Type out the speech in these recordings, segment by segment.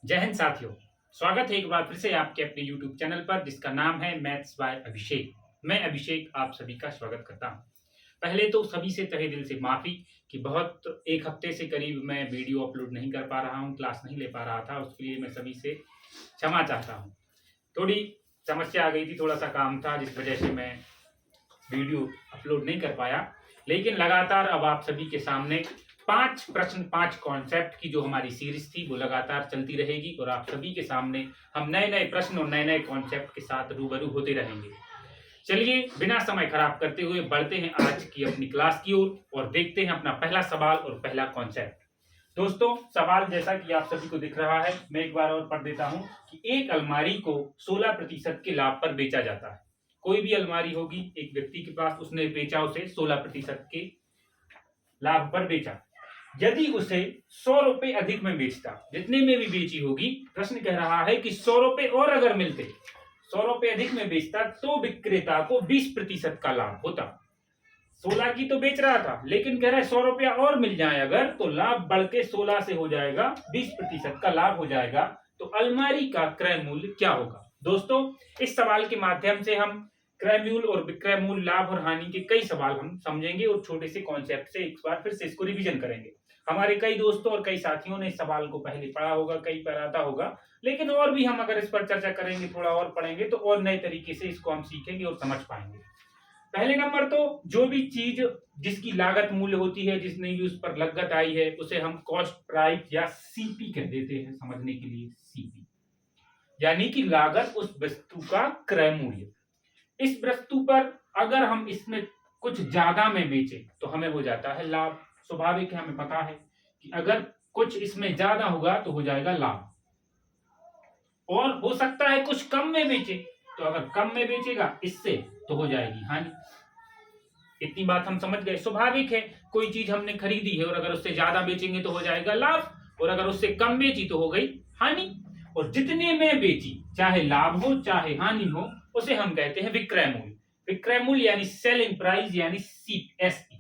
जय हिंद साथियों। स्वागत है एक बार फिर से आपके अपने YouTube चैनल पर जिसका नाम है मैथ्स बाय अभिषेक। मैं अभिषेक आप सभी का स्वागत करता हूं। पहले तो सभी से तहे दिल से माफी कि बहुत एक हफ्ते से करीब मैं वीडियो अपलोड नहीं कर पा रहा हूं, क्लास नहीं ले पा रहा था। उसके लिए मैं सभी से क्षमा चाहता हूं। थोड़ी समस्या आ गई थी, थोड़ा सा काम था जिस वजह से मैं वीडियो अपलोड नहीं कर पाया। लेकिन लगातार अब आप सभी के सामने 5 प्रश्न 5 कॉन्सेप्ट की जो हमारी सीरीज थी वो लगातार चलती रहेगी और आप सभी के सामने हम नए-नए प्रश्न और नए-नए कॉन्सेप्ट के साथ रूबरू होते रहेंगे। चलिए बिना समय खराब करते हुए बढ़ते हैं आज की अपनी क्लास की ओर और देखते हैं अपना पहला सवाल और पहला कॉन्सेप्ट। दोस्तों, सवाल जैसा कि आप सभी को दिख रहा है, मैं एक बार और पढ़ देता हूं कि एक अलमारी को 16% के लाभ पर बेचा जाता है। कोई भी अलमारी होगी, एक व्यक्ति के पास, उसने बेचा उसे 16% के लाभ पर बेचा। यदि उसे 100 रुपए अधिक में बेचता, जितने में भी बेची होगी, प्रश्न कह रहा है कि 100 रुपए और अगर मिलते, 100 रुपए अधिक में बेचता तो विक्रेता को 20% का लाभ होता। 16 की तो बेच रहा था, लेकिन कह रहा है 100 रुपया और मिल जाए अगर, तो लाभ बढ़ के 16 से हो जाएगा 20% का लाभ हो जाएगा। तो अलमारी का क्रय मूल्य क्या होगा? दोस्तों, इस सवाल के माध्यम से हम क्रय मूल्य और विक्रय मूल्य, लाभ और हानि के कई सवाल हम समझेंगे और छोटे से कॉन्सेप्ट से एक बार फिर से इसको रिवीजन करेंगे। हमारे कई दोस्तों और कई साथियों ने इस सवाल को पहले पढ़ा होगा, कई पर आता होगा, लेकिन और भी हम अगर इस पर चर्चा करेंगे, थोड़ा और पढ़ेंगे, तो और नए तरीके से इसको हम सीखेंगे और समझ पाएंगे। पहले नंबर तो जो भी चीज जिसकी लागत मूल्य होती है, जिसने भी उस पर लागत आई है, उसे हम कॉस्ट प्राइस या सीपी कह देते हैं समझने के लिए। सीपी यानी कि लागत उस वस्तु का क्रय मूल्य। इस वस्तु पर अगर हम इसमें कुछ ज्यादा में बेचे तो हमें हो जाता है लाभ। स्वाभाविक है, हमें पता है कि अगर कुछ इसमें ज्यादा होगा तो हो जाएगा लाभ। और हो सकता है कुछ कम में बेचे, तो अगर कम में बेचेगा इससे तो हो जाएगी हानि। इतनी बात हम समझ गए। स्वाभाविक है, कोई चीज हमने खरीदी है और अगर उससे ज्यादा बेचेंगे तो हो जाएगा लाभ, और अगर उससे कम बेची तो हो गई हानि। और जितने में बेची, चाहे लाभ हो चाहे हानि हो, उसे हम कहते हैं विक्रय मूल्य। विक्रय मूल्य यानी सेलिंग प्राइस यानी एसपी।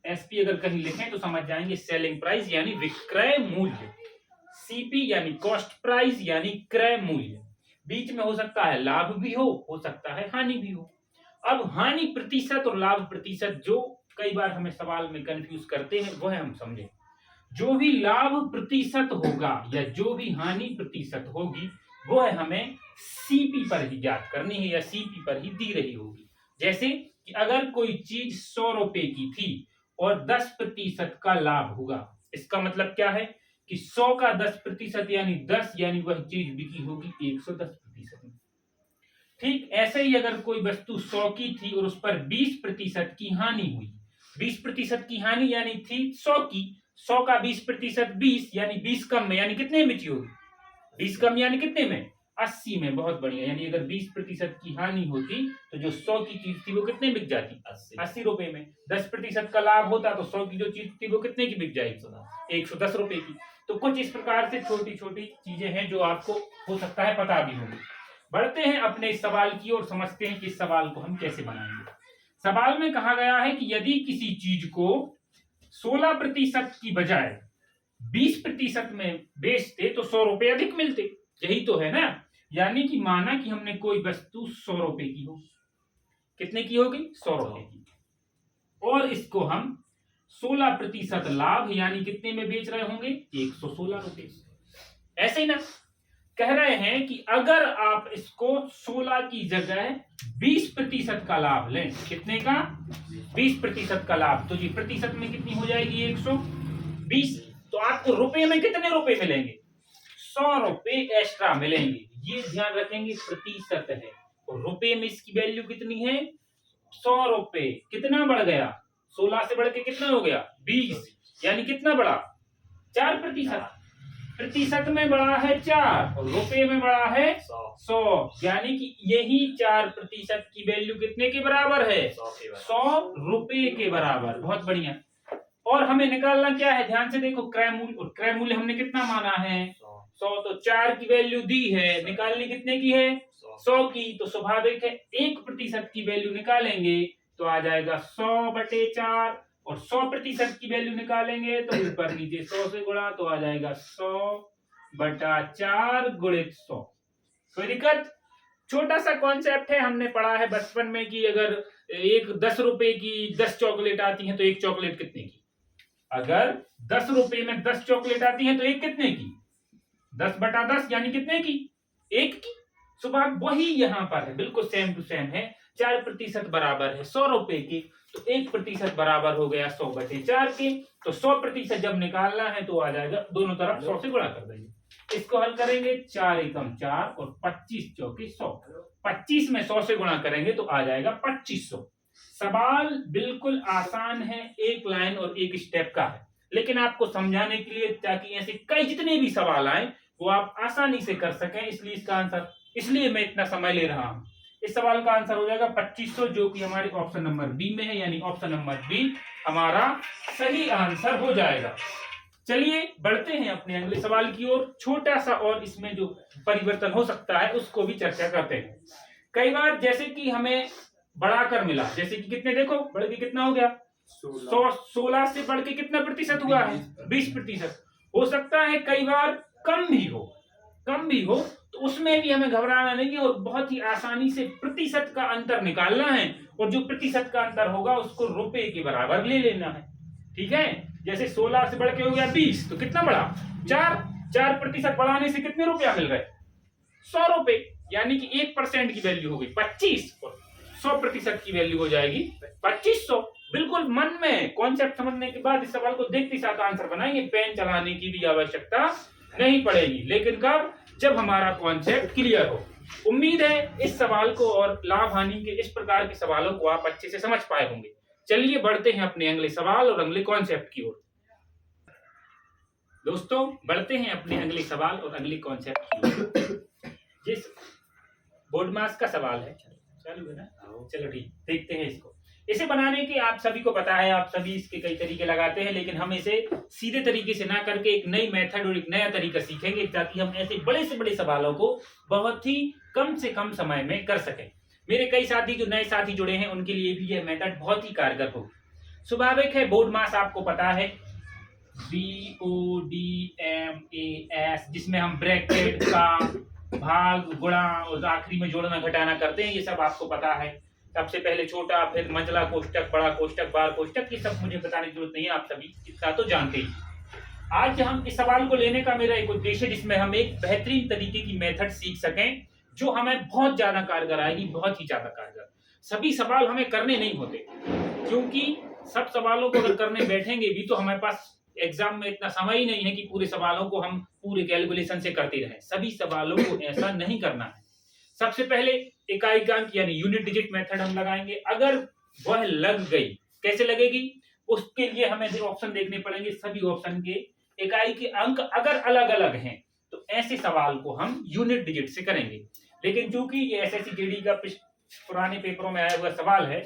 एसपी अगर कहीं लिखें तो समझ जाएंगे, सेलिंग प्राइस यानी विक्रय मूल्य, सीपी यानी कॉस्ट प्राइस यानी क्रय मूल्य। बीच में हो सकता है लाभ भी हो सकता है हानि भी हो। अब हानि प्रतिशत और लाभ प्रतिशत जो कई बार हमें सवाल में कंफ्यूज करते हैं, वह हम समझें। जो भी लाभ प्रतिशत होगा या जो भी हानि प्रतिशत होगी, वह हमें सीपी पर ही ज्ञात करनी है या सीपी पर ही दी रही होगी। जैसे कि अगर कोई चीज 100 रुपए की थी और 10% का लाभ होगा, इसका मतलब क्या है कि 100 का 10% यानी 10, यानी वह चीज बिकी होगी 110% में। ठीक ऐसे ही अगर कोई वस्तु 100 की थी और उस पर 20% की हानि हुई, 20% की हानि यानी थी 100 की, 100 का 20% 20 यानी 20 कम में, यानी कितने में बिकी होगी? 20 कम यानी कितने में? 80 में। बहुत बढ़िया। यानी अगर 20% की हानि होती तो जो 100 की चीज थी वो कितने बिक जाती? 80 रुपए में। 10% का लाभ होता तो 100 की जो चीज थी वो कितने की बिक जाएगी? 110 रुपए की। तो कुछ इस प्रकार से छोटी छोटी चीजें हैं जो आपको हो सकता है पता भी होगी। बढ़ते हैं अपने इस सवाल की और समझते हैं कि इस सवाल को हम कैसे बनाएंगे। सवाल में कहा गया है कि यदि किसी चीज को 16% की बजाय 20% में बेचते तो 100 रुपए अधिक मिलते। यही तो है ना। यानी कि माना कि हमने कोई वस्तु 100 रुपए की हो, कितने की होगी? 100 रुपए की, और इसको हम 16% लाभ यानी कितने में बेच रहे होंगे? 116 रुपए। ऐसे ही ना कह रहे हैं कि अगर आप इसको 16 की जगह 20% का लाभ लें, कितने का? 20% का लाभ, तो जी प्रतिशत में कितनी हो जाएगी? 120। तो आपको रुपए में कितने रुपए मिलेंगे? 100 रुपए एक्स्ट्रा मिलेंगे। ये ध्यान रखेंगे, प्रतिशत है और रुपए में इसकी वैल्यू कितनी है? 100 रुपए। कितना बढ़ गया? 16 से बढ़ के कितना हो गया? 20। यानी कितना बढ़ा? 4%। प्रतिशत में बढ़ा है 4 और रुपए में बढ़ा है 100। यानी कि यही 4% की वैल्यू कितने के बराबर है? 100 रुपए के बराबर। बहुत बढ़िया। और हमें निकालना क्या है? ध्यान से देखो, क्रय मूल्य। और क्रय मूल्य हमने कितना माना है? 100। तो 4 की वैल्यू दी है, निकालनी कितने की है? 100 की। तो स्वाभाविक है 1% की वैल्यू निकालेंगे तो आ जाएगा 100/4, और 100% की वैल्यू निकालेंगे तो ऊपर नीचे 100 से गुणा तो आ जाएगा 100 बटा 4 गुणित 100। कोई दिक्कत? छोटा सा कॉन्सेप्ट है, हमने पढ़ा है बचपन में कि अगर एक 10 रुपए की 10 चॉकलेट आती है तो एक चॉकलेट कितने की? अगर 10 रुपए में 10 चॉकलेट आती है तो एक कितने की? 10 बटा 10 यानी कितने की? एक की। सुबह वही यहां पर है, बिल्कुल सेम टू सेम है। 4% बराबर है 100 रुपए की, तो 1% बराबर हो गया 100 बटे 4 के। तो 100% जब निकालना है तो आ जाएगा, दोनों तरफ 100 से गुणा कर देंगे। इसको हल करेंगे, 4 एकम 4 और 25 चौके 100। 25 में 100 से गुणा करेंगे तो आ जाएगा 2500। सवाल बिल्कुल आसान है, एक लाइन और एक स्टेप का है, लेकिन आपको समझाने के लिए ताकि ऐसे कई जितने भी सवाल आए वो आप आसानी से कर सकें, इसलिए इसका आंसर, इसलिए मैं इतना समय ले रहा हूं। इस सवाल का आंसर हो जाएगा 2500, जो कि हमारे ऑप्शन नंबर बी में है, यानी ऑप्शन नंबर बी हमारा सही आंसर हो जाएगा। चलिए बढ़ते हैं अपने अगले सवाल की ओर। छोटा सा और इसमें जो परिवर्तन हो सकता है उसको भी चर्चा करते हैं। कई बार जैसे कि हमें बढ़ाकर मिला, जैसे कि कितने, देखो बढ़ के कितना हो गया 16 से बढ़ के कितना प्रतिशत हुआ है 20%। हो सकता है कई बार कम भी हो, तो उसमें भी हमें घबराना नहीं है और बहुत ही आसानी से प्रतिशत का अंतर निकालना है, और जो प्रतिशत का अंतर होगा उसको रुपए के बराबर ले लेना है। ठीक है, जैसे 16 से बढ़ के हो गया 20, तो कितना बढ़ा 4% बढ़ाने से कितने रुपया मिल रहे 100 रुपए, यानी कि 1% की वैल्यू हो गई 25 और 100% की वैल्यू हो जाएगी 2500। बिल्कुल मन में कॉन्सेप्ट समझने के बाद इस सवाल को देखते साथ आंसर बनाएंगे, पेन चलाने की भी आवश्यकता नहीं पड़ेगी, लेकिन कब, जब हमारा कॉन्सेप्ट क्लियर हो। उम्मीद है इस सवाल को और लाभ हानि के इस प्रकार के सवालों को आप अच्छे से समझ पाए होंगे। चलिए बढ़ते हैं अपने अगले सवाल और अगले कॉन्सेप्ट की ओर। दोस्तों बढ़ते हैं अपने अगले सवाल और अगले कॉन्सेप्ट की ओर। जिस बोर्ड मास का सवाल है, चालू है ना, चलो ठीक, देखते हैं इसको। इसे बनाने के आप सभी को पता है, आप सभी इसके कई तरीके लगाते हैं, लेकिन हम इसे सीधे तरीके से ना करके एक नई मेथड और एक नया तरीका सीखेंगे, ताकि हम ऐसे बड़े से बड़े सवालों को बहुत ही कम से कम समय में कर सकें। मेरे कई साथी जो नए साथी जुड़े हैं उनके लिए भी यह मेथड बहुत ही कारगर हो। स्वाभाविक है, बोर्ड मास आपको पता है BODMAS, जिसमें हम ब्रैकेट का भाग, गुणा और आखिरी में जोड़ना घटाना करते हैं, ये सब आपको पता है। सबसे पहले छोटा, फिर मंझला कोष्टक, बड़ा कोष्टक, बार कोष्टक, ये सब मुझे बताने की जरूरत नहीं है, आप सभी इतना तो जानते ही। आज हम इस सवाल को लेने का मेरा एक उद्देश्य, जिसमें हम एक बेहतरीन तरीके की मेथड सीख सकें जो हमें बहुत ज्यादा कारगर आएगी, बहुत ही ज्यादा कारगर। सभी सवाल हमें करने नहीं होते, क्योंकि सब सवालों को अगर करने बैठेंगे भी तो हमारे पास एग्जाम में इतना समय ही नहीं है कि पूरे सवालों को हम पूरे कैलकुलेशन से करते रहें। सभी सवालों को ऐसा नहीं करना है। सबसे पहले इकाई का अंक यानी यूनिट डिजिट मेथड हम लगाएंगे। अगर वह लग गई, कैसे लगेगी, उसके लिए हमें ऑप्शन देखने पड़ेंगे। सभी ऑप्शन के इकाई के अंक अगर अलग अलग हैं तो ऐसे सवाल को हम यूनिट डिजिट से करेंगे। लेकिन चूंकि ये एसएससी जीडी का पुराने पेपरों में आया हुआ सवाल है,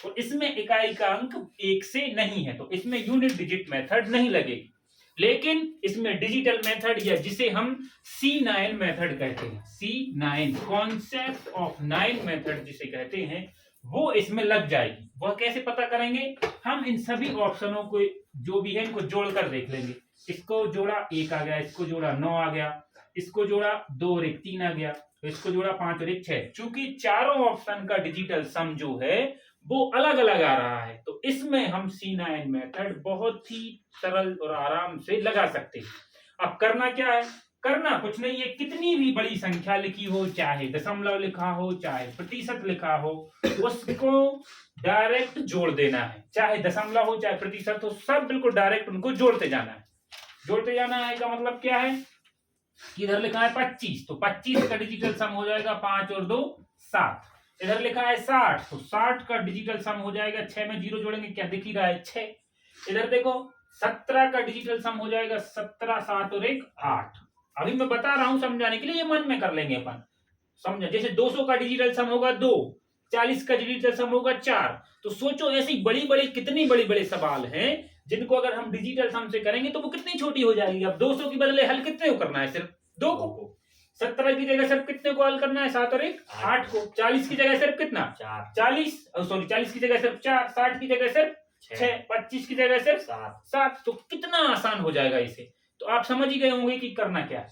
तो इसमें इकाई का अंक 1 से नहीं है, तो इसमें यूनिट डिजिट मेथड नहीं लगेगी। लेकिन इसमें डिजिटल मेथड, या जिसे हम C9 मेथड कहते हैं, C9 कॉन्सेप्ट ऑफ 9 मेथड जिसे कहते हैं, वो इसमें लग जाएगी। वह कैसे पता करेंगे, हम इन सभी ऑप्शनों को जो भी है इनको जोड़कर देख लेंगे। इसको जोड़ा 1 आ गया, इसको जोड़ा 9 आ गया, इसको जोड़ा 2 और 1 3 आ गया, तो इसको जोड़ा 5 और 1 6। चूंकि चारों ऑप्शन का डिजिटल सम जो है वो अलग अलग आ रहा है, तो इसमें हम C9 मेथड बहुत ही सरल और आराम से लगा सकते हैं। अब करना क्या है, करना कुछ नहीं है, कितनी भी बड़ी संख्या लिखी हो, चाहे दशमलव लिखा हो, चाहे प्रतिशत लिखा हो, उसको डायरेक्ट जोड़ देना है। चाहे दशमलव हो, चाहे प्रतिशत हो, सब बिल्कुल डायरेक्ट उनको जोड़ते जाना है। जोड़ते जाना है का मतलब क्या है, इधर लिखा है 25, तो 25 का डिजिटल सम हो जाएगा 5 और 2 7। इधर लिखा है 60, तो 60 का डिजिटल सम हो जाएगा, 6 में 0 जोड़ेंगे, क्या दिख ही रहा है 6। इधर देखो 17 का डिजिटल सम हो जाएगा 17 7 और 1 8। अभी मैं बता रहा हूं समझाने के लिए, ये मन में कर लेंगे अपन, समझा। जैसे 200 का डिजिटल सम होगा 2, 40 का डिजिटल सम होगा 4। तो सोचो ऐसी बड़ी बड़ी कितनी बड़ी बड़े सवाल हैं जिनको अगर हम डिजिटल सम से करेंगे तो वो कितनी छोटी हो जाएगी। अब 200 के बदले हल कितने को करना है, सिर्फ 2 को। 17 की जगह सिर्फ कितने को हल करना है, 7 और 1 8 को। 40 की जगह सिर्फ कितना 40 की जगह सिर्फ 4, 60 की जगह सिर्फ 6, 25 की जगह सिर्फ 7। तो कितना आसान हो जाएगा इसे। तो आप समझ ही गए होंगे कि करना क्या है।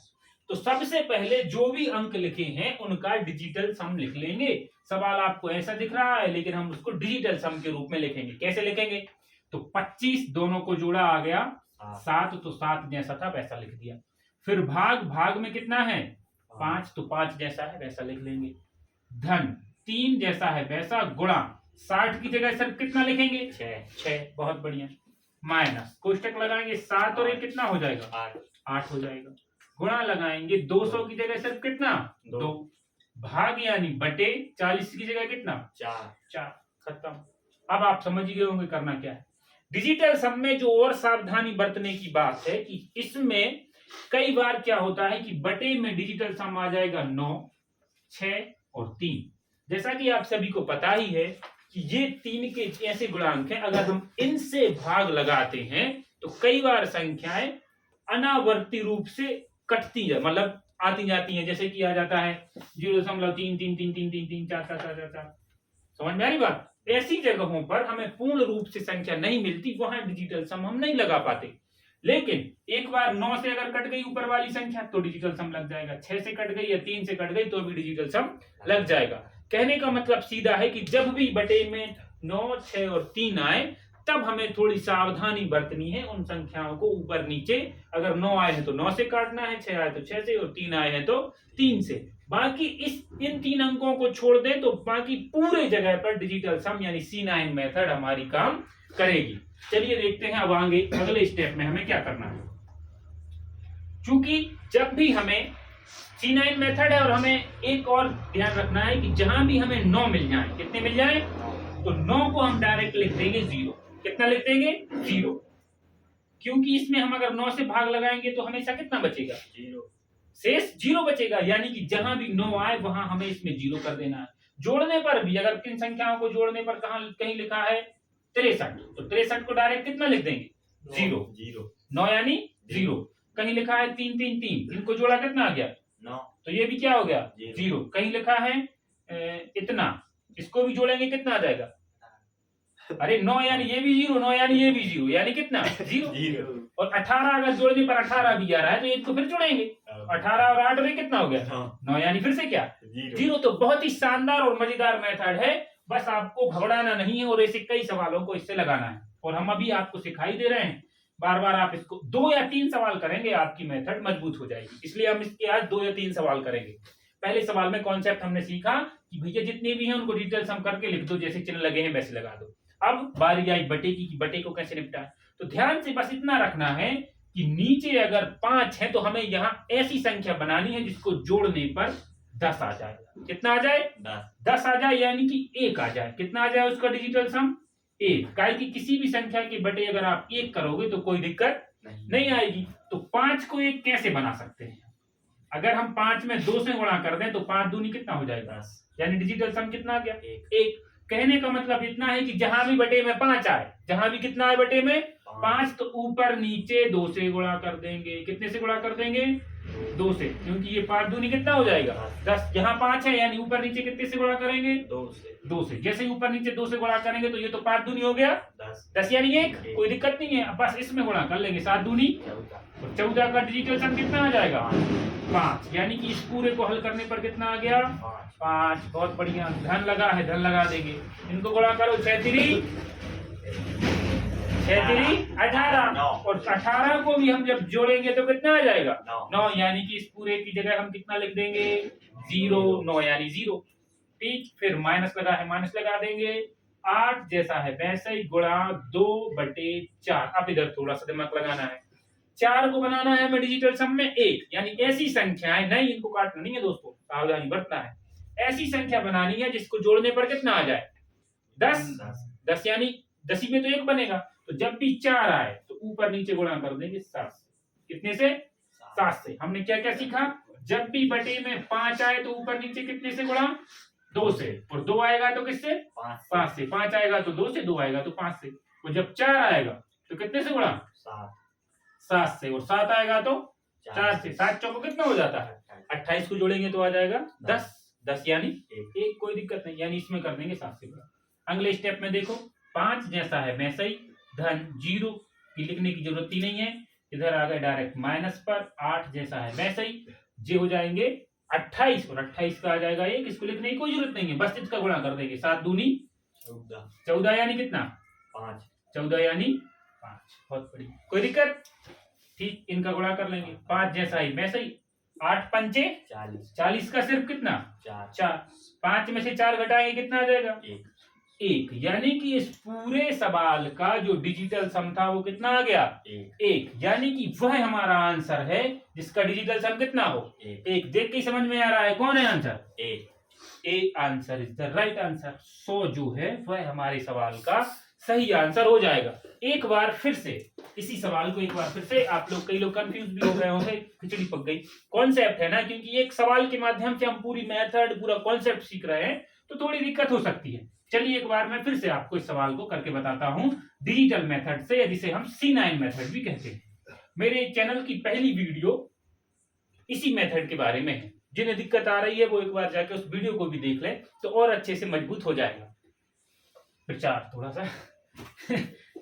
तो सबसे पहले जो भी अंक लिखे हैं उनका डिजिटल सम लिख लेंगे। सवाल आपको ऐसा दिख रहा है लेकिन हम उसको डिजिटल सम के रूप में लिखेंगे। कैसे लिखेंगे? तो 25 दोनों को जोड़ा आ गया 7, तो 7 जैसा था वैसा लिख दिया। फिर भाग, भाग में कितना है 5, तो 5 जैसा है वैसा लिख लेंगे। धन 3 जैसा है वैसा, गुणा 60 की जगह सिर्फ कितना लिखेंगे 6, बहुत बढ़िया। माइनस कोष्टक लगाएंगे 7 और 1 कितना हो जाएगा 8 हो जाएगा। गुणा लगाएंगे 200 की जगह सिर्फ कितना 2, भाग यानी बटे 40 की जगह कितना 4, खत्म। अब आप समझ गए होंगे करना क्या है। डिजिटल सम में जो और सावधानी बरतने की बात है कि इसमें कई बार क्या होता है कि बटे में डिजिटल सम आ जाएगा 9, 6 और 3। जैसा कि आप सभी को पता ही है कि ये 3 के ऐसे गुणांक हैं, अगर हम इनसे भाग लगाते हैं तो कई बार संख्याएं अनावर्ती रूप से कटती है, मतलब आती जाती हैं। जैसे कि आ जाता है 0.3333334, समझ में आ रही बात? ऐसी जगहों पर हमें पूर्ण रूप से संख्या नहीं मिलती, वहां डिजिटल सम हम नहीं लगा पाते। लेकिन एक बार 9 से अगर कट गई ऊपर वाली संख्या तो डिजिटल सम लग जाएगा, 6 से कट गई या 3 से कट गई तो भी डिजिटल सम लग जाएगा। कहने का मतलब सीधा है कि जब भी बटे में 9, 6 और 3 आए तब हमें थोड़ी सावधानी बरतनी है उन संख्याओं को ऊपर नीचे। अगर 9 आए हैं तो 9 से काटना है, 6 आए तो 6 से और 3 आए हैं तो 3 से। बाकी इन 3 अंकों को छोड़ दें तो बाकी पूरे जगह पर डिजिटल सम यानी C9 मेथड हमारी काम करेगी। चलिए देखते हैं अब आगे अगले स्टेप में हमें क्या करना है। चूंकि जब भी हमें C9 मेथड है और हमें एक और ध्यान रखना है कि जहां भी हमें 9 मिल जाए, कितने मिल जाए तो 9 को हम डायरेक्ट लिख देंगे 0। कितना लिख देंगे 0, क्योंकि इसमें हम अगर 9 से भाग लगाएंगे तो हमेशा कितना बचेगा 0, शेष 0 बचेगा। यानी कि जहां भी 9 आए वहां हमें इसमें 0 कर देना है। जोड़ने पर भी अगर किन संख्याओं को जोड़ने पर कहीं लिखा है 63, तो 63 को डायरेक्ट कितना लिख देंगे 0, 9 यानी 0। कहीं लिखा है 333, इनको जोड़ा कितना आ गया 9, तो ये भी क्या हो गया 0। कहीं लिखा है इतना, इसको भी जोड़ेंगे कितना आ जाएगा, अरे 9 यानी ये भी 0, 9 यानी ये भी 0, यानी कितना 0। और 18 अगर जोड़ने पर 18 भी आ रहा है तो इसको फिर जोड़ेंगे, 18 और 8 में कितना हो गया 9 यानी फिर से क्या 0। तो बहुत ही शानदार और मजेदार मेथड है, बस आपको घबराना नहीं है और ऐसे कई सवालों को इससे लगाना है। और हम अभी आपको सिखाई दे रहे हैं, बार बार आप इसको 2 या 3 सवाल करेंगे आपकी मेथड मजबूत हो जाएगी। इसलिए हम इसके आज 2 या 3 सवाल करेंगे। पहले सवाल में कॉन्सेप्ट हमने सीखा कि भैया जितने भी हैं उनको डिजिटल सम करके लिख दो, जैसे चिन्ह लगे हैं वैसे लगा दो। अब बारी आई बटे की कि बटे को कैसे निपटा। तो ध्यान से बस इतना रखना है कि नीचे अगर 5 है तो हमें यहाँ ऐसी संख्या बनानी है जिसको जोड़ने पर 10 आ जाए। कितना आ जाए 10 आ जाए, यानी कि 1 आ जाए। कितना आ जाए उसका डिजिटल सम 1। काहे कि किसी भी संख्या के बटे अगर आप 1 करोगे तो कोई दिक्कत नहीं आएगी। तो 5 को 1 कैसे बना सकते हैं, अगर हम 5 में 2 से गुणा कर दें तो 5 दूनी कितना हो जाएगा 10, यानी डिजिटल सम कितना आ गया 1। कहने का मतलब इतना है कि जहां भी बटे में 5 आए, जहां भी कितना आए बटे में 5, तो ऊपर नीचे 2 से गुणा कर देंगे। कितने से गुणा कर देंगे 2 से, क्योंकि ये 5 दूनी कितना हो जाएगा 10। यहाँ 5 है यानी ऊपर नीचे कितने से गुणा करेंगे 2 से। जैसे ही ऊपर नीचे 2 से गुणा करेंगे तो ये तो 5 दूनी हो गया 10 यानी 1, कोई दिक्कत नहीं है। बस इसमें गुणा कर लेंगे 7 दूनी 14 का डिजिटल सम कितना आ जाएगा 5, यानी कि इस पूरे को हल करने पर कितना आ गया 5। बहुत बढ़िया। धन लगा है, धन लगा देंगे। इनको गुणा करो 6 3 18, और 18 को भी हम जब जोड़ेंगे तो कितना आ जाएगा 9, यानी कि इस पूरे की जगह हम कितना लिख देंगे 0, 9 यानी 0। ठीक, फिर माइनस लगा है, माइनस लगा देंगे। 8 जैसा है वैसे ही गुणा 2/4। अब इधर थोड़ा सा दिमाग लगाना है। 4 को बनाना है हमें डिजिटल सम में 1, यानी ऐसी संख्याएं नहीं, इनको काटना नहीं है दोस्तों, सावधानी बरतना है। ऐसी संख्या बनानी है जिसको जोड़ने पर कितना आ जाए 10, यानी 10 में तो 1 बनेगा। तो जब भी 4 आए तो ऊपर नीचे गुणा कर देंगे 7 से। कितने से 7 से। हमने क्या क्या सीखा, जब भी बटे में 5 आए तो ऊपर नीचे कितने से गुणा 2 से, और 2 आएगा तो किससे 5 से। 5 आएगा तो 2 से, 2 आएगा तो 5 से। और जब 4 आएगा तो कितने से गुणा 7 से, और 7 आएगा तो 4 से। 7 चौको कितना हो जाता है 28 को जोड़ेंगे तो आ जाएगा 10 यानी 1, कोई दिक्कत नहीं, यानी इसमें कर देंगे 7 से गुणा। अगले स्टेप में देखो 5 जैसा है वैसा ही, धन 0 की लिखने की जरूरत ही नहीं है। इधर आ गए डायरेक्ट माइनस पर, 8 जैसा है वैसे ही ये हो जाएंगे 28 और 28 का आ जाएगा 1। इसको लिखने की कोई जरूरत नहीं है, बस इसका गुणा कर देंगे। 7 दूनी 14 यानी कितना 5, 14 यानी 5। बहुत बढ़िया, कोई दिक्कत? ठीक, इनका गुणा कर लेंगे 5 जैसा ही वैसे ही। 8 पंचे 40 का सिर्फ कितना 4। 5 में से 4 घटाएंगे कितना आ जाएगा 1। यानी कि इस पूरे सवाल का जो डिजिटल सम था वो कितना आ गया 1। यानी कि वह हमारा आंसर है जिसका डिजिटल सम कितना हो 1। देख के समझ में आ रहा है कौन है answer A answer is the right answer. So जो है वह हमारे सवाल का सही आंसर हो जाएगा। एक बार फिर से इसी सवाल को एक बार फिर से आप लोग, कई लोग कंफ्यूज भी हो गए होंगे, खिचड़ी पक गई। कॉन्सेप्ट है ना, क्योंकि एक सवाल के माध्यम से हम पूरी मेथड पूरा कॉन्सेप्ट सीख रहे हैं तो थोड़ी दिक्कत हो सकती है। चलिए एक बार मैं फिर से आपको इस सवाल को करके बताता हूं डिजिटल मेथड से, जिसे हम C9 मेथड भी कहते हैं। मेरे चैनल की पहली वीडियो इसी मेथड के बारे में है। जिन्हें दिक्कत आ रही है वो एक बार जाकर उस वीडियो को भी देख ले तो और अच्छे से मजबूत हो जाएगा प्रचार थोड़ा सा।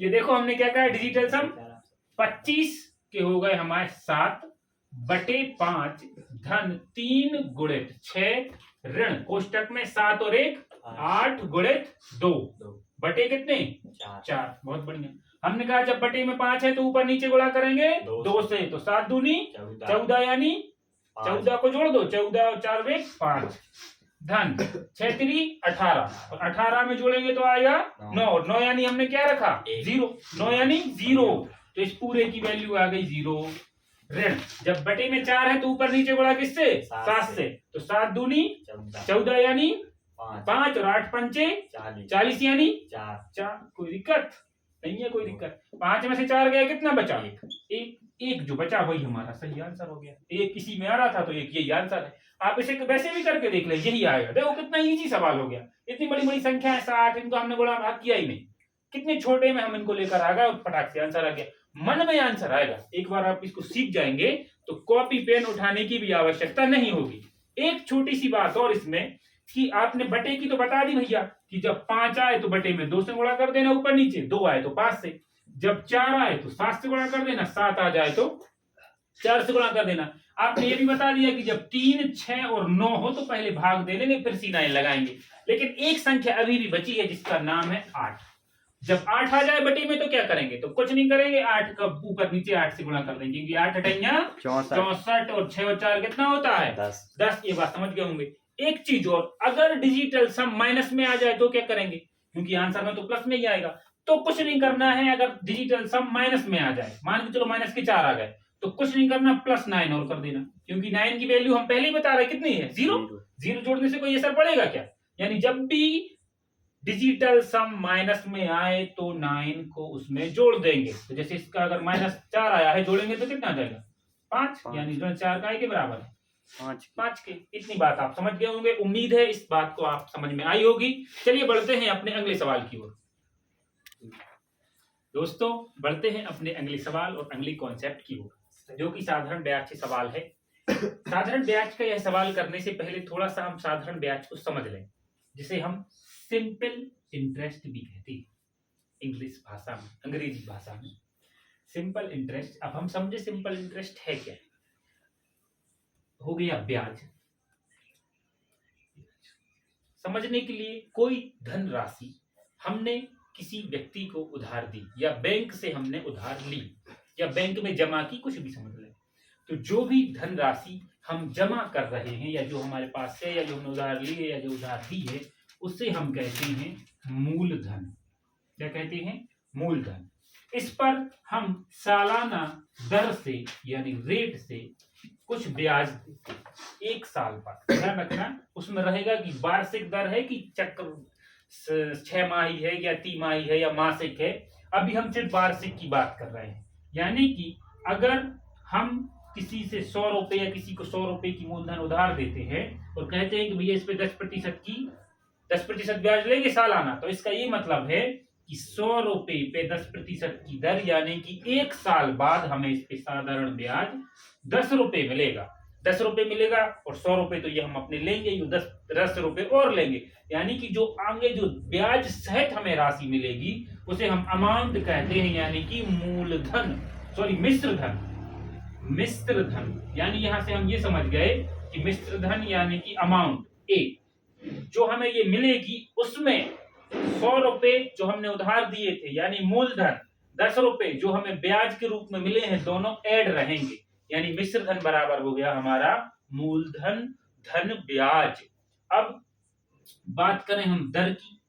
ये देखो हमने क्या कहा, डिजिटल सम 25 के हो गए हमारे 7/5 धन 3 गुणित 6 ऋण कोष्टक में 7 और 1 8 गुणित 2 बटे कितने 4। बहुत बढ़िया। हमने कहा जब बटे में 5 है तो ऊपर नीचे गुणा करेंगे 2 से, तो 7 दूनी 14 यानी 14 को जोड़ दो, 14 और 4 में 5 धन 6 3 18 और 18 में जोड़ेंगे तो आएगा 9 और 9 यानी हमने क्या रखा 0। 9 यानी 0, तो इस पूरे की वैल्यू आ गई 0। ऋण जब बटे में 4 है तो ऊपर नीचे गुणा किससे 7 से, तो 7 दूनी 14 यानी 5 और 8 पंचे 40 यानी 4। कोई दिक्कत नहीं है, कोई दिक्कत। 5 में से 4 गया कितना बचा 1 जो बचा वही हमारा सही आंसर हो गया। 1 किसी में आ रहा था तो 1 यही आंसर है। आप इसे वैसे भी करके देख ले, यही आएगा। देखो कितना इजी सवाल हो गया। इतनी बड़ी बड़ी संख्या है 60, इनको हमने गुणा भाग किया ही नहीं। कितने छोटे में हम इनको लेकर आ गए और फटाक से आंसर आ गया। मन में आंसर आएगा। एक बार आप इसको सीख जाएंगे तो कॉपी पेन उठाने की भी आवश्यकता नहीं होगी। एक छोटी सी बात और इसमें कि आपने बटे की तो बता दी भैया कि जब 5 आए तो बटे में 2 से गुणा कर देना ऊपर नीचे, 2 आए तो 5 से, जब 4 आए तो 7 से गुणा कर देना, 7 आ जाए तो 4 से गुणा कर देना। आपने ये भी बता दिया कि जब 3 6 और 9 हो तो पहले भाग दे लेंगे फिर C9 लगाएंगे। लेकिन एक संख्या अभी भी बची है जिसका नाम है 8। जब 8 आ जाए बटे में तो क्या करेंगे, तो कुछ नहीं करेंगे, 8 का ऊपर नीचे 8 से गुणा कर देंगे, क्योंकि 8 अठैया 64 और 6 और 4 कितना होता है 10। ये बात समझ गए होंगे। एक चीज और, अगर डिजिटल सम माइनस में आ जाए तो क्या करेंगे, क्योंकि आंसर में तो प्लस में ही आएगा, तो कुछ नहीं करना है। अगर डिजिटल सम माइनस में आ जाए, मान के चलो माइनस के 4 आ गए, तो कुछ नहीं करना, +9 और कर देना, क्योंकि 9 की वैल्यू हम पहले ही बता रहे कितनी है 0 जोड़ने से कोई असर पड़ेगा क्या। यानी जब भी डिजिटल सम माइनस में आए तो 9 को उसमें जोड़ देंगे। तो जैसे इसका अगर -4 आया है, जोड़ेंगे तो कितना आ जाएगा 5, यानी 4 का के बराबर है 5 के। इतनी बात आप समझ गए होंगे। उम्मीद है इस बात को आप समझ में आई होगी। चलिए बढ़ते हैं अपने अगले सवाल की ओर। दोस्तों बढ़ते हैं अपने अगले सवाल और अगले कॉन्सेप्ट की ओर, जो कि साधारण ब्याज से सवाल है। साधारण ब्याज का यह सवाल करने से पहले थोड़ा सा हम साधारण ब्याज को समझ लें, जिसे हम सिंपल इंटरेस्ट भी कहते हैं इंग्लिश भाषा में, अंग्रेजी भाषा में सिंपल इंटरेस्ट। अब हम समझे सिंपल इंटरेस्ट है क्या। हो गया ब्याज। समझने के लिए, कोई धनराशि हमने किसी व्यक्ति को उधार दी या बैंक से हमने उधार ली या बैंक में जमा की, कुछ भी समझ लें, तो जो भी धनराशि हम जमा कर रहे हैं या जो हमारे पास है या जो हमने उधार ली है या जो उधार दी है, उसे हम कहते हैं मूलधन। क्या कहते हैं मूलधन। इस पर हम सालाना दर से यानी रेट से कुछ ब्याज 1 साल पर, ध्यान रखना उसमें रहेगा कि वार्षिक दर है कि चक्र 6 माही है या तिमाही है या मासिक है। अभी हम सिर्फ वार्षिक की बात कर रहे हैं। यानी कि अगर हम किसी से 100 रुपए या किसी को 100 रुपए की मूलधन उधार देते हैं और कहते हैं कि भैया इस पे 10% ब्याज लेंगे सालाना, तो इसका ये मतलब है कि 100 रुपए पे 10% की दर, यानी कि 1 साल बाद हमें इस पे साधारण ब्याज 10 रुपए मिलेगा। 10 रुपए मिलेगा और 100 रुपए तो ये हम अपने लेंगे, ये 10 रुपए और लेंगे। यानी कि जो आगे जो ब्याज सहित हमें राशि मिलेगी उसे हम अमाउंट कहते हैं, यानी कि मूलधन। सॉरी मिश्र धन, मिश्र धन यानी यहां से हम ये समझ गए कि मिश्र धन यानी कि अमाउंट ए जो हमें ये मिलेगी उसमें 100 रुपए जो हमने उधार दिए थे यानी मूलधन 10 रुपए जो हमें ब्याज के रूप में मिले हैं दोनों ऐड रहेंगे, यानी मिश्र धन बराबर हो गया हमारा मूलधन धन ब्याज। अब बात करें हम दर की,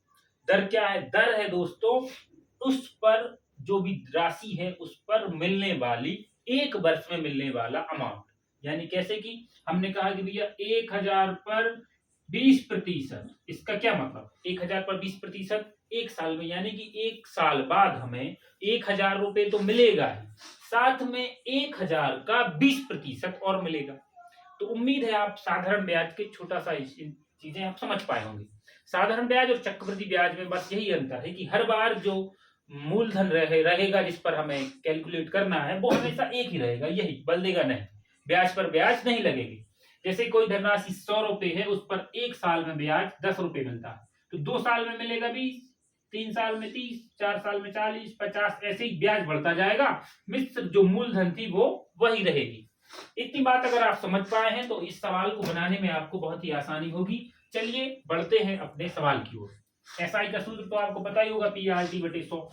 दर क्या है? दर है दोस्तों उस पर जो भी राशि है उस पर मिलने वाली एक वर्ष में मिलने वाला अमाउंट, यानी कैसे कि हमने कहा कि भैया 1000 पर 20%, इसका क्या मतलब 1000 पर 20% एक साल में, यानी कि एक साल बाद हमें 1000 रुपए तो मिलेगा ही, साथ में 1000 का 20% और मिलेगा। तो उम्मीद है आप साधारण ब्याज के छोटा सा चीजें आप समझ पाए होंगे। साधारण ब्याज और चक्रवृद्धि ब्याज में बस यही अंतर है कि हर बार जो मूलधन रहेगा जिस पर हमें कैलकुलेट करना है वो हमेशा एक ही रहेगा, यही बदलेगा नहीं, ब्याज पर ब्याज नहीं लगेगी। जैसे कोई धनराशि 100 रुपए है उस पर एक साल में ब्याज 10 रुपए मिलता है, तो 2 साल में मिलेगा 20, 3 साल में 30, 4 साल में 40, 50, ऐसे ही ब्याज बढ़ता जाएगा, मिश्र जो मूलधन थी वो वही रहेगी। इतनी बात अगर आप समझ पाए हैं तो इस सवाल को बनाने में आपको बहुत ही आसानी होगी। चलिए बढ़ते हैं अपने सवाल की ओर। एसआई का सूत्र तो आपको पता ही होगा, PRT/100,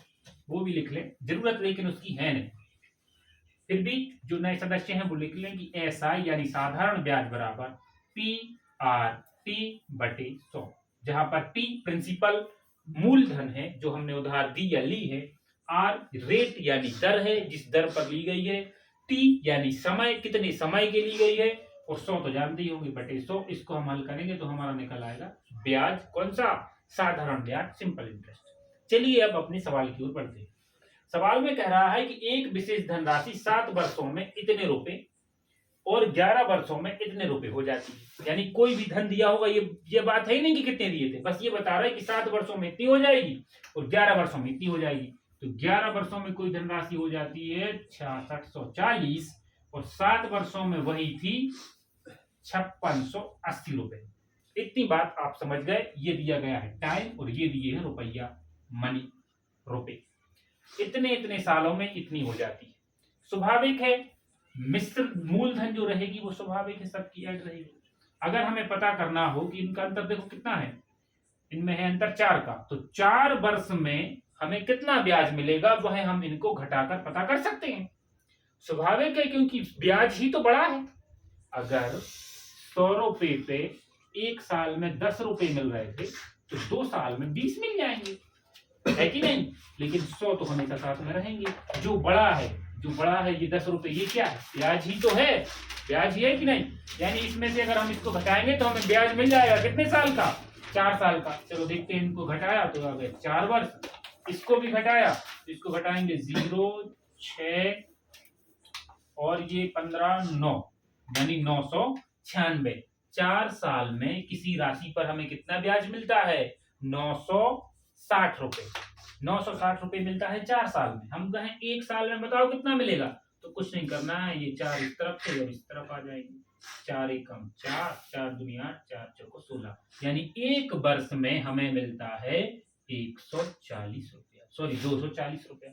वो भी लिख लें, जरूरत लेकिन उसकी है नहीं, फिर भी जो नए सदस्य हैं वो लिख लें कि एसआई यानी साधारण ब्याज बराबर PRT/100, जहां पर P प्रिंसिपल मूलधन है जो हमने उधार दी या ली है, R रेट यानी दर है जिस दर पर ली गई है, T यानी समय कितने समय के ली गई है, और 100 तो जानते ही होंगे बटे 100। इसको हम हल करेंगे तो हमारा निकल आएगा ब्याज कौन सा? साधारण ब्याज, सिंपल इंटरेस्ट। चलिए अब अपने सवाल की ओर बढ़ते हैं। सवाल में कह रहा है कि एक विशेष धनराशि 7 वर्षों में इतने रुपए और 11 वर्षों में इतने रुपए हो जाती है, यानी कोई भी धन दिया होगा, ये बात है ही नहीं कि कितने दिए थे, बस ये बता रहा है कि 7 वर्षों में इतनी हो जाएगी और 11 वर्षों में इतनी हो जाएगी। तो 11 वर्षों में कोई धनराशि हो जाती है 6640 और 7 वर्षों में वही थी 5680 रुपए। इतनी बात आप समझ गए। ये दिया गया है टाइम और ये दिए है रुपया, मनी, रुपए। इतने इतने सालों में इतनी हो जाती है। स्वाभाविक है मिश्र मूलधन जो रहेगी वो स्वाभाविक है सबकी ऐड रहेगी। अगर हमें पता करना हो कि इनका अंतर देखो कितना है, इनमें है अंतर 4 का, तो 4 वर्ष में हमें कितना ब्याज मिलेगा वह हम इनको घटाकर पता कर सकते हैं। स्वाभाविक है क्योंकि ब्याज ही तो बड़ा है। अगर 100 रुपए पे एक साल में 10 रुपए मिल रहे थे तो 2 साल में 20 मिल जाएंगे, है कि नहीं? लेकिन 100 तो हमेशा साथ में रहेंगे। जो बड़ा है ये 10 रुपए, ये क्या है? ब्याज ही तो है, ब्याज ही है कि नहीं? यानी इसमें से अगर हम इसको घटाएंगे तो हमें ब्याज मिल जाएगा कितने साल का? 4 साल का। चलो देखते हैं, इनको घटाया तो आ गए 4 वर्ष, इसको भी घटाया तो इसको घटाएंगे 0, 6 और ये 15, 9 यानी 996। 4 साल में किसी राशि पर हमें कितना ब्याज मिलता है? 960 रुपए। 960 रुपए मिलता है 4 साल में। हम कहें एक साल में बताओ कितना मिलेगा, तो कुछ नहीं करना है, ये 4 इस तरफ से और इस तरफ आ जाएगी। 4 एकम 4, 4 दूनी 8, 4 चौको 16, यानी एक वर्ष में हमें मिलता है 140 रुपया, सॉरी 240 रुपया।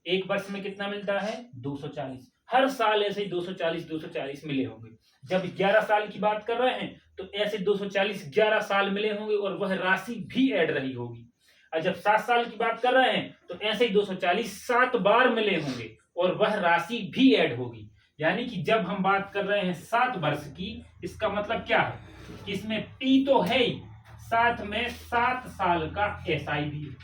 एक वर्ष में कितना मिलता है? 240। हर साल ऐसे ही 240 मिले होंगे। जब 11 साल की बात कर रहे हैं तो ऐसे 240 11 साल मिले होंगे और वह राशि भी ऐड रही होगी। और जब 7 साल की बात कर रहे हैं तो ऐसे ही 240 7 बार मिले होंगे और वह राशि भी ऐड होगी। यानी कि जब हम बात कर रहे हैं 7 वर्ष की, इसका मतलब क्या है कि इसमें पी तो है ही, साथ में 7 साल का एसआई भी है।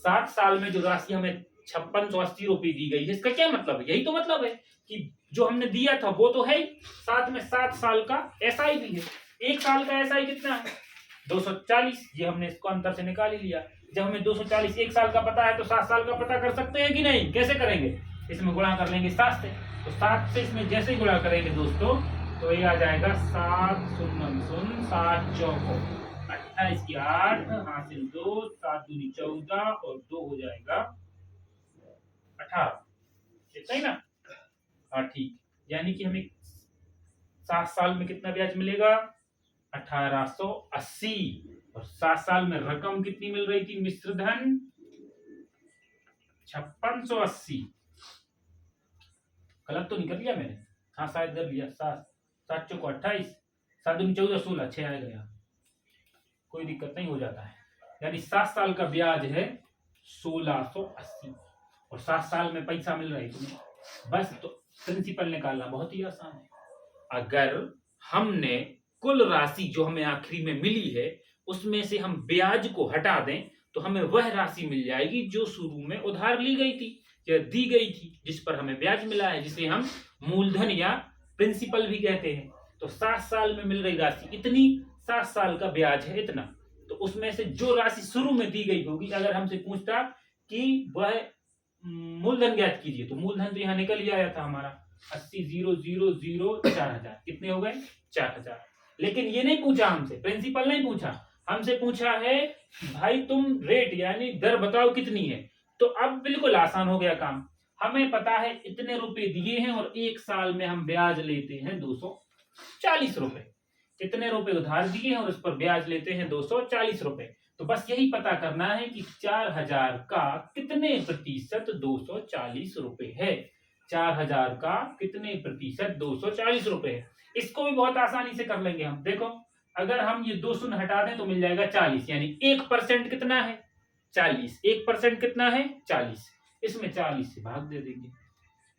7 साल में जो राशि हमें 5680 रुपए दी गई है, इसका क्या मतलब है? यही तो मतलब है कि जो हमने दिया था वो तो है ही, साथ में 7 साल का एसआई भी है। एक साल का एसआई कितना है? 240। ये हमने इसको अंतर से निकाल ही लिया। जब हमें 240 एक साल का पता है तो 7 साल का पता कर सकते हैं कि नहीं? कैसे करेंगे? इसमें गुणा कर लेंगे 7 से, तो 7 से इसमें जैसे ही गुणा करेंगे दोस्तों तो ये आ जाएगा 7 शून्य 7 चौको 28 की 8 हासिल 2, 7 दूनी 14 और 2 हो जाएगा 18। इतना ही ना? हाँ ठीक। यानी कि हमें 7 साल में कितना ब्याज मिलेगा? 1880। और 7 साल में रकम कितनी मिल रही थी? मिश्र धन 5680। गलत तो नहीं कर लिया मैंने? हाँ शायद कर लिया। 7 7 चौको 28, 7 दूनी 14, 16, 6 आएगा यहाँ, कोई दिक्कत नहीं, हो जाता है। यानी 7 साल का ब्याज है 1680 और 7 साल में पैसा मिल रहा है तुम्हें, बस। तो प्रिंसिपल निकालना बहुत ही आसान है। अगर हमने कुल राशि जो हमें आखिरी में मिली है उसमें से हम ब्याज को हटा दें तो हमें वह राशि मिल जाएगी जो शुरू में उधार ली गई थी या दी गई थी, जिस पर हमें ब्याज मिला है, जिसे हम मूलधन या प्रिंसिपल भी कहते हैं। तो 7 साल में मिल रही राशि इतनी, 7 साल का ब्याज है इतना। तो उसमें से जो राशि शुरू में दी गई होगी, अगर हमसे पूछता कि वह मूलधन ज्ञात कीजिए, तो मूलधन तो यहाँ निकल ही आया था हमारा 80,000 4000, कितने हो गए 4000। लेकिन ये नहीं पूछा हमसे, प्रिंसिपल नहीं पूछा, हमसे पूछा है भाई तुम रेट यानी दर बताओ कितनी है। तो अब बिल्कुल आसान हो गया काम, हमें पता है इतने रुपए दिए हैं और 1 साल में हम ब्याज लेते हैं 240 रुपए। कितने रुपए उधार दिए हैं और उस पर ब्याज लेते हैं 240 रुपए। तो बस यही पता करना है कि 4000 का कितने प्रतिशत 240 रुपए है। 4000 का कितने प्रतिशत 240 रुपए है। इसको भी बहुत आसानी से कर लेंगे हम। देखो, अगर हम ये 2 शून्य हटा दें तो मिल जाएगा 40, यानी 1% कितना है 40। 1% कितना है 40। इसमें 40 से भाग दे देंगे।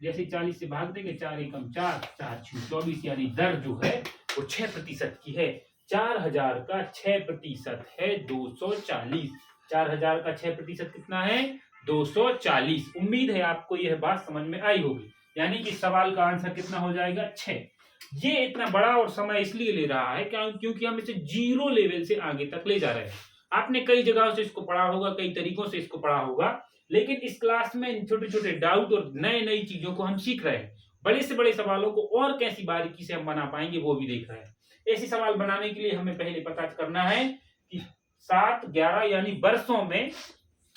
जैसे 40 से भाग देंगे, 4 एकम 4, 4 छः 24, यानी दर जो है वो 6% की है। 4000 का 6% है 240। 4000 का 6% कितना है 240। उम्मीद है आपको यह बात समझ में आई होगी। यानी कि सवाल का आंसर कितना हो जाएगा 6। ये इतना बड़ा और समय इसलिए ले रहा है क्योंकि हम इसे 0 लेवल से आगे तक ले जा रहे हैं। आपने कई जगहों से इसको पढ़ा होगा, कई तरीकों से इसको पढ़ा होगा, लेकिन इस क्लास में छोटे छोटे डाउट और नए नई चीजों को हम सीख रहे हैं। बड़े से बड़े सवालों को और कैसी बारीकी से हम बना पाएंगे वो भी देख रहे हैं। ऐसे सवाल बनाने के लिए हमें पहले पता करना है कि 7 11 यानी वर्षों में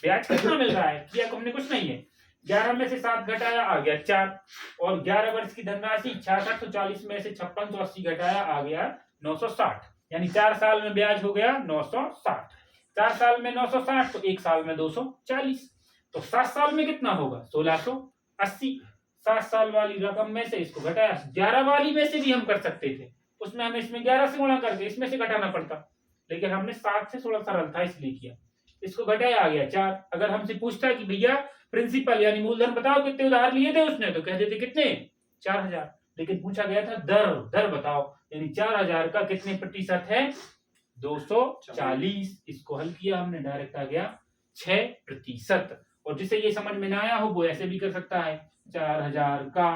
ब्याज कितना मिल रहा है। किया हमने कुछ नहीं है, 11 में से 7 घटाया आ गया 4, और 11 वर्ष की धनराशि 6640 में से 5680 घटाया आ गया 960, यानी 4 साल में ब्याज हो गया 960। 4 साल में 960 तो 1 साल में 240, तो 7 साल में कितना होगा 1680। 7 साल वाली रकम में से इसको घटाया, 11 वाली में से भी हम कर सकते थे, उसमें हमें इसमें 11 से गुणा करके इसमें से घटाना पड़ता, लेकिन हमने 7 से थोड़ा सरल था इसलिए किया। इसको घटाया आ गया 4। अगर हमसे पूछता कि भैया प्रिंसिपल यानी मूलधन बताओ कितने उधार लिए थे उसने, तो कह देते कितने 4000। लेकिन पूछा गया था दर बताओ, यानी 4000 का कितने प्रतिशत है 240। इसको हल किया हमने, डायरेक्ट आ गया 6%। और जिसे ये समझ में ना आया हो वो ऐसे भी कर सकता है, 4000 का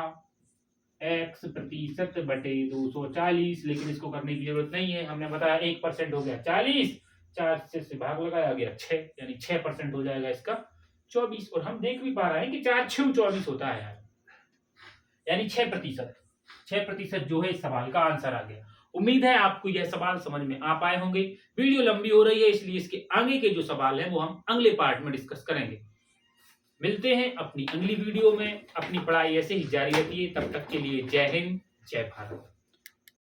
x प्रतिशत बटे 240, लेकिन इसको करने की जरूरत नहीं है, हमने बताया 1% हो गया 40, 4 से भाग लगाया गया 6, यानी 6% हो जाएगा इसका 24। और हम देख भी पा रहे हैं कि 4 6 24 होता है यार, यानी 6%। 6% जो है इस सवाल का आंसर आ गया। उम्मीद है आपको यह सवाल समझ में आ पाए होंगे। वीडियो लंबी हो रही है इसलिए इसके आगे के जो सवाल है वो हम अगले पार्ट में डिस्कस करेंगे। मिलते हैं अपनी अगली वीडियो में। अपनी पढ़ाई ऐसे ही जारी रखिए, तब तक के लिए जय हिंद, जय भारत।